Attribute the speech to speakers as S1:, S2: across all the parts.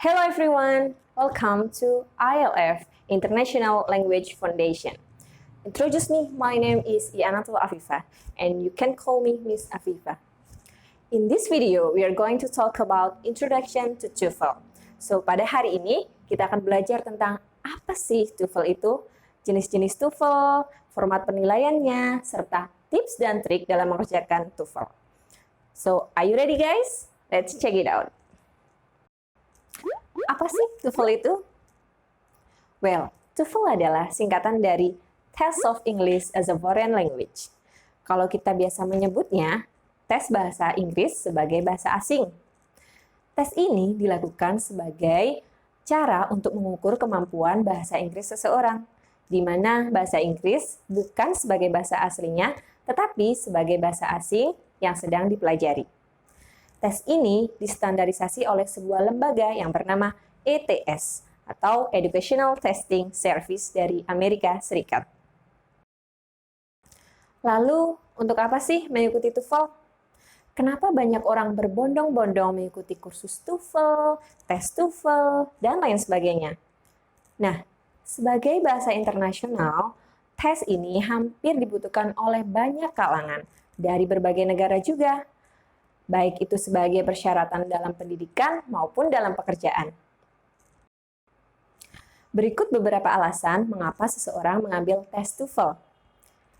S1: Hello everyone, welcome to ILF, International Language Foundation. Introduce me, my name is Ianatul Afifa, and you can call me Miss Afifa. In this video, we are going to talk about Introduction to TOEFL. So, pada hari ini, kita akan belajar tentang apa sih TOEFL itu, jenis-jenis TOEFL, format penilaiannya, serta tips dan trik dalam mengerjakan TOEFL. So, are you ready guys? Let's check it out. Apa sih TOEFL itu? Well, TOEFL adalah singkatan dari Test of English as a Foreign Language. Kalau kita biasa menyebutnya, tes bahasa Inggris sebagai bahasa asing. Tes ini dilakukan sebagai cara untuk mengukur kemampuan bahasa Inggris seseorang, di mana bahasa Inggris bukan sebagai bahasa aslinya, tetapi sebagai bahasa asing yang sedang dipelajari. Tes ini distandarisasi oleh sebuah lembaga yang bernama ETS atau Educational Testing Service dari Amerika Serikat. Lalu, untuk apa sih mengikuti TOEFL? Kenapa banyak orang berbondong-bondong mengikuti kursus TOEFL, tes TOEFL, dan lain sebagainya? Nah, sebagai bahasa internasional, tes ini hampir dibutuhkan oleh banyak kalangan dari berbagai negara juga, baik itu sebagai persyaratan dalam pendidikan maupun dalam pekerjaan. Berikut beberapa alasan mengapa seseorang mengambil tes TOEFL.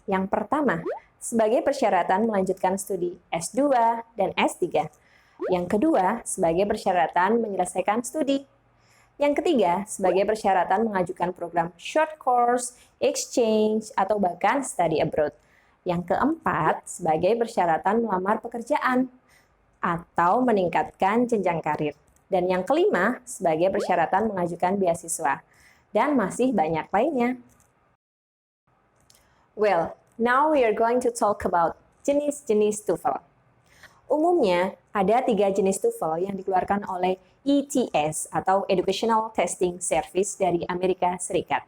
S1: Yang pertama, sebagai persyaratan melanjutkan studi S2 dan S3. Yang kedua, sebagai persyaratan menyelesaikan studi. Yang ketiga, sebagai persyaratan mengajukan program short course, exchange, atau bahkan study abroad. Yang keempat, sebagai persyaratan melamar pekerjaan atau meningkatkan jenjang karir. Dan yang kelima, sebagai persyaratan mengajukan beasiswa. Dan masih banyak lainnya. Well, now we are going to talk about jenis-jenis TOEFL. Umumnya, ada 3 jenis TOEFL yang dikeluarkan oleh ETS atau Educational Testing Service dari Amerika Serikat.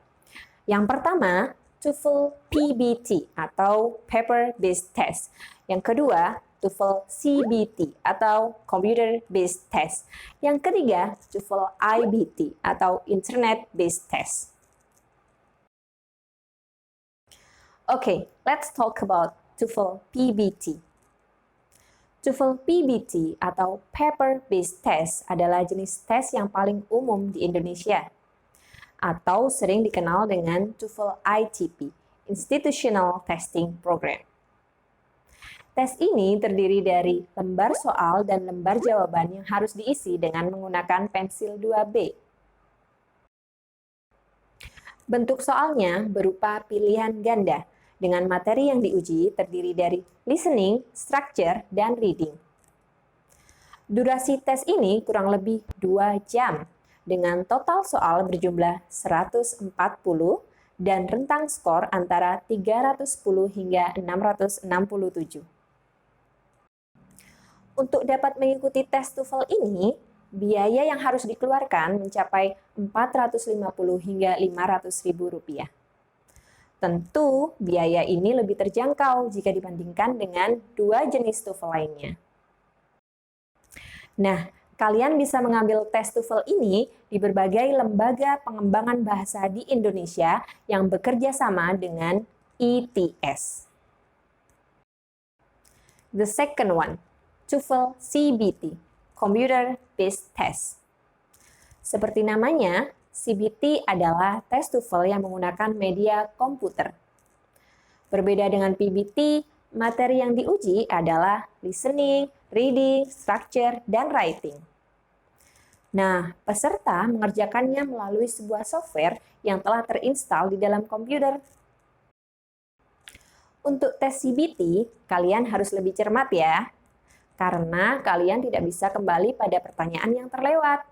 S1: Yang pertama, TOEFL PBT atau Paper Based Test. Yang kedua, TOEFL CBT atau Computer Based Test. Yang ketiga, TOEFL IBT atau Internet Based Test. Okay, let's talk about TOEFL PBT. TOEFL PBT atau Paper Based Test adalah jenis tes yang paling umum di Indonesia, atau sering dikenal dengan TOEFL ITP, Institutional Testing Program. Tes ini terdiri dari lembar soal dan lembar jawaban yang harus diisi dengan menggunakan pensil 2B. Bentuk soalnya berupa pilihan ganda, dengan materi yang diuji terdiri dari listening, structure, dan reading. Durasi tes ini kurang lebih 2 jam, dengan total soal berjumlah 140 dan rentang skor antara 310 hingga 667. Untuk dapat mengikuti tes TOEFL ini, biaya yang harus dikeluarkan mencapai 450 hingga 500 ribu rupiah. Tentu, biaya ini lebih terjangkau jika dibandingkan dengan 2 jenis TOEFL lainnya. Nah, kalian bisa mengambil tes TOEFL ini di berbagai lembaga pengembangan bahasa di Indonesia yang bekerja sama dengan ETS. The second one, TOEFL CBT, Computer Based Test. Seperti namanya, CBT adalah tes TOEFL yang menggunakan media komputer. Berbeda dengan PBT, materi yang diuji adalah listening, reading, structure, dan writing. Nah, peserta mengerjakannya melalui sebuah software yang telah terinstal di dalam komputer. Untuk tes CBT, kalian harus lebih cermat ya, karena kalian tidak bisa kembali pada pertanyaan yang terlewat.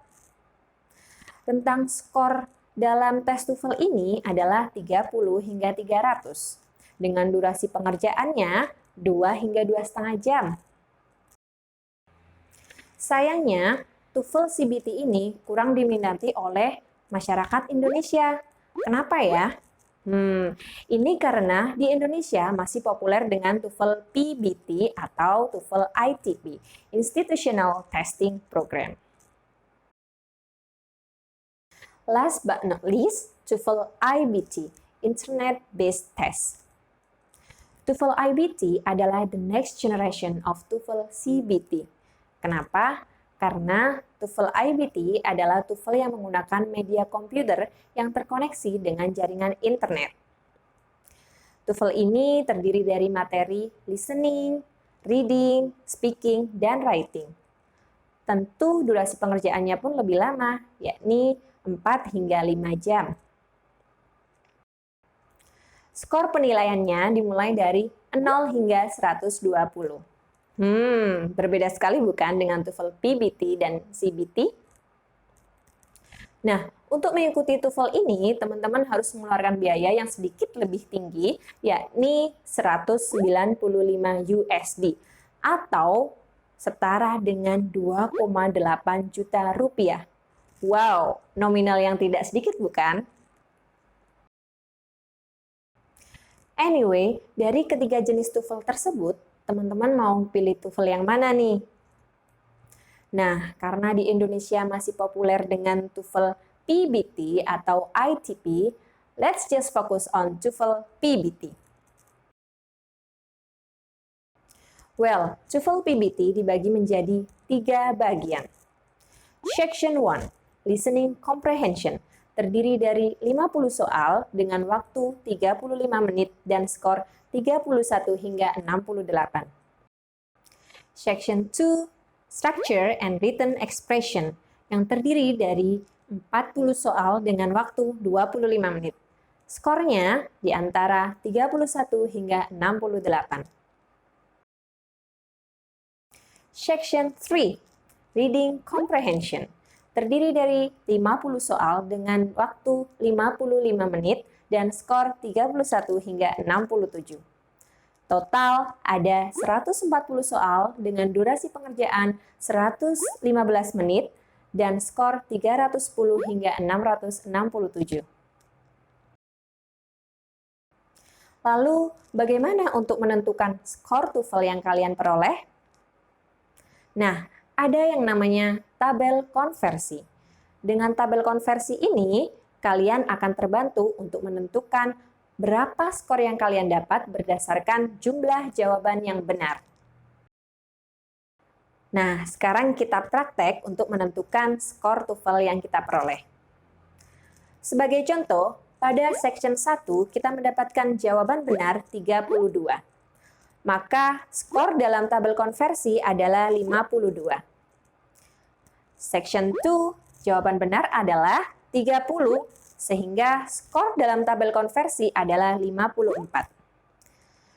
S1: Tentang skor dalam tes TOEFL ini adalah 30 hingga 300, dengan durasi pengerjaannya 2 hingga 2,5 jam. Sayangnya, TOEFL CBT ini kurang diminati oleh masyarakat Indonesia. Kenapa ya? Ini karena di Indonesia masih populer dengan TOEFL PBT atau TOEFL ITP, Institutional Testing Program. Last but not least, TOEFL IBT, Internet Based Test. TOEFL IBT adalah the next generation of TOEFL CBT. Kenapa? Karena TOEFL IBT adalah TOEFL yang menggunakan media komputer yang terkoneksi dengan jaringan internet. TOEFL ini terdiri dari materi listening, reading, speaking, dan writing. Tentu durasi pengerjaannya pun lebih lama, yakni 4 hingga 5 jam. Skor penilaiannya dimulai dari 0 hingga 120. Berbeda sekali bukan dengan TOEFL PBT dan CBT? Nah, untuk mengikuti TOEFL ini, teman-teman harus mengeluarkan biaya yang sedikit lebih tinggi, yakni 195 USD, atau setara dengan 2,8 juta rupiah. Wow, nominal yang tidak sedikit bukan? Anyway, dari ketiga jenis TOEFL tersebut, teman-teman mau pilih TOEFL yang mana nih? Nah, karena di Indonesia masih populer dengan TOEFL PBT atau ITP, let's just focus on TOEFL PBT. Well, TOEFL PBT dibagi menjadi 3 bagian. Section 1, Listening Comprehension, terdiri dari 50 soal dengan waktu 35 menit dan skor 31 hingga 68. Section 2, Structure and Written Expression, yang terdiri dari 40 soal dengan waktu 25 menit. Skornya di antara 31 hingga 68. Section 3, Reading Comprehension, terdiri dari 50 soal dengan waktu 55 menit dan skor 31 hingga 67. Total ada 140 soal dengan durasi pengerjaan 115 menit dan skor 310 hingga 667. Lalu, bagaimana untuk menentukan skor TOEFL yang kalian peroleh? Nah, ada yang namanya tabel konversi. Dengan tabel konversi ini, kalian akan terbantu untuk menentukan berapa skor yang kalian dapat berdasarkan jumlah jawaban yang benar. Nah, sekarang kita praktek untuk menentukan skor TOEFL yang kita peroleh. Sebagai contoh, pada section 1 kita mendapatkan jawaban benar 32. Maka skor dalam tabel konversi adalah 52. Section 2, jawaban benar adalah 30, sehingga skor dalam tabel konversi adalah 54.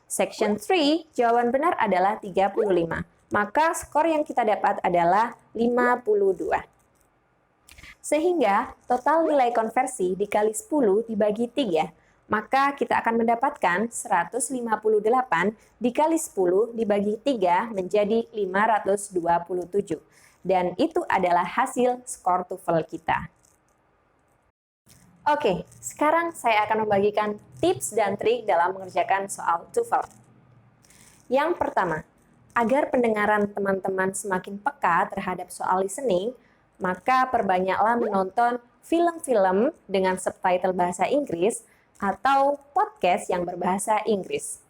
S1: Section 3, jawaban benar adalah 35, maka skor yang kita dapat adalah 52. Sehingga total nilai konversi dikali 10 dibagi 3, maka kita akan mendapatkan 158 dikali 10 dibagi 3 menjadi 527. Dan itu adalah hasil skor TOEFL kita. Oke, sekarang saya akan membagikan tips dan trik dalam mengerjakan soal TOEFL. Yang pertama, agar pendengaran teman-teman semakin peka terhadap soal listening, maka perbanyaklah menonton film-film dengan subtitle bahasa Inggris atau podcast yang berbahasa Inggris.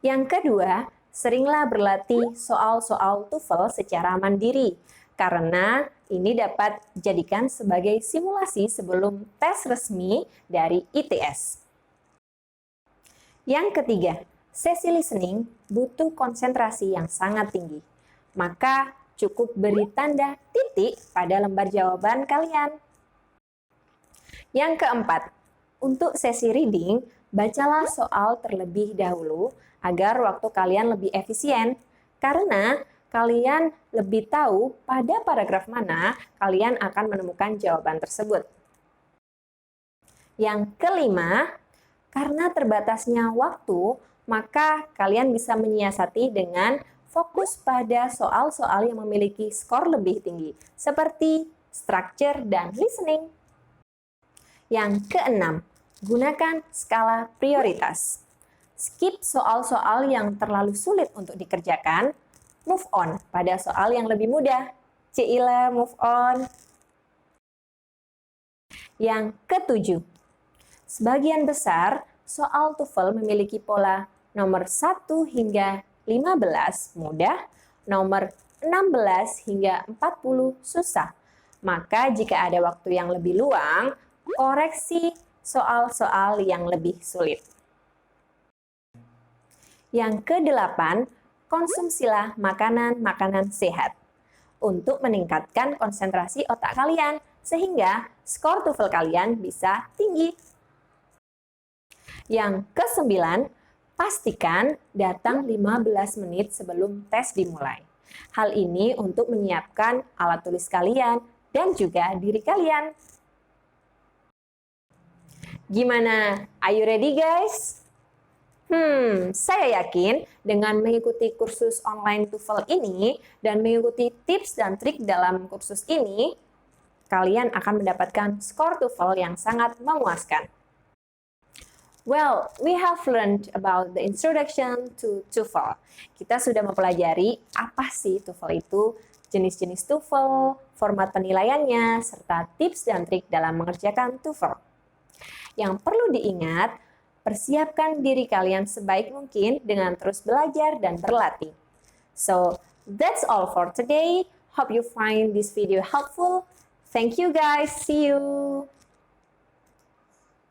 S1: Yang kedua, seringlah berlatih soal-soal TOEFL secara mandiri, karena ini dapat dijadikan sebagai simulasi sebelum tes resmi dari ITS. Yang ketiga, sesi listening butuh konsentrasi yang sangat tinggi. Maka cukup beri tanda titik pada lembar jawaban kalian. Yang keempat, untuk sesi reading, bacalah soal terlebih dahulu agar waktu kalian lebih efisien, karena kalian lebih tahu pada paragraf mana kalian akan menemukan jawaban tersebut. Yang kelima, karena terbatasnya waktu, maka kalian bisa menyiasati dengan fokus pada soal-soal yang memiliki skor lebih tinggi, seperti structure dan listening. Yang keenam, gunakan skala prioritas. Skip soal-soal yang terlalu sulit untuk dikerjakan, move on pada soal yang lebih mudah. Cila, move on. Yang ketujuh, sebagian besar soal TOEFL memiliki pola nomor 1 hingga 15 mudah, nomor 16 hingga 40 susah. Maka jika ada waktu yang lebih luang, koreksi soal-soal yang lebih sulit. Yang kedelapan, konsumsilah makanan-makanan sehat untuk meningkatkan konsentrasi otak kalian sehingga skor TOEFL kalian bisa tinggi. Yang kesembilan, pastikan datang 15 menit sebelum tes dimulai. Hal ini untuk menyiapkan alat tulis kalian dan juga diri kalian. Gimana? Are you ready, guys? Saya yakin dengan mengikuti kursus online TOEFL ini dan mengikuti tips dan trik dalam kursus ini, kalian akan mendapatkan skor TOEFL yang sangat memuaskan. Well, we have learned about the introduction to TOEFL. Kita sudah mempelajari apa sih TOEFL itu, jenis-jenis TOEFL, format penilaiannya, serta tips dan trik dalam mengerjakan TOEFL. Yang perlu diingat, persiapkan diri kalian sebaik mungkin dengan terus belajar dan berlatih. So, that's all for today. Hope you find this video helpful. Thank you guys. See you.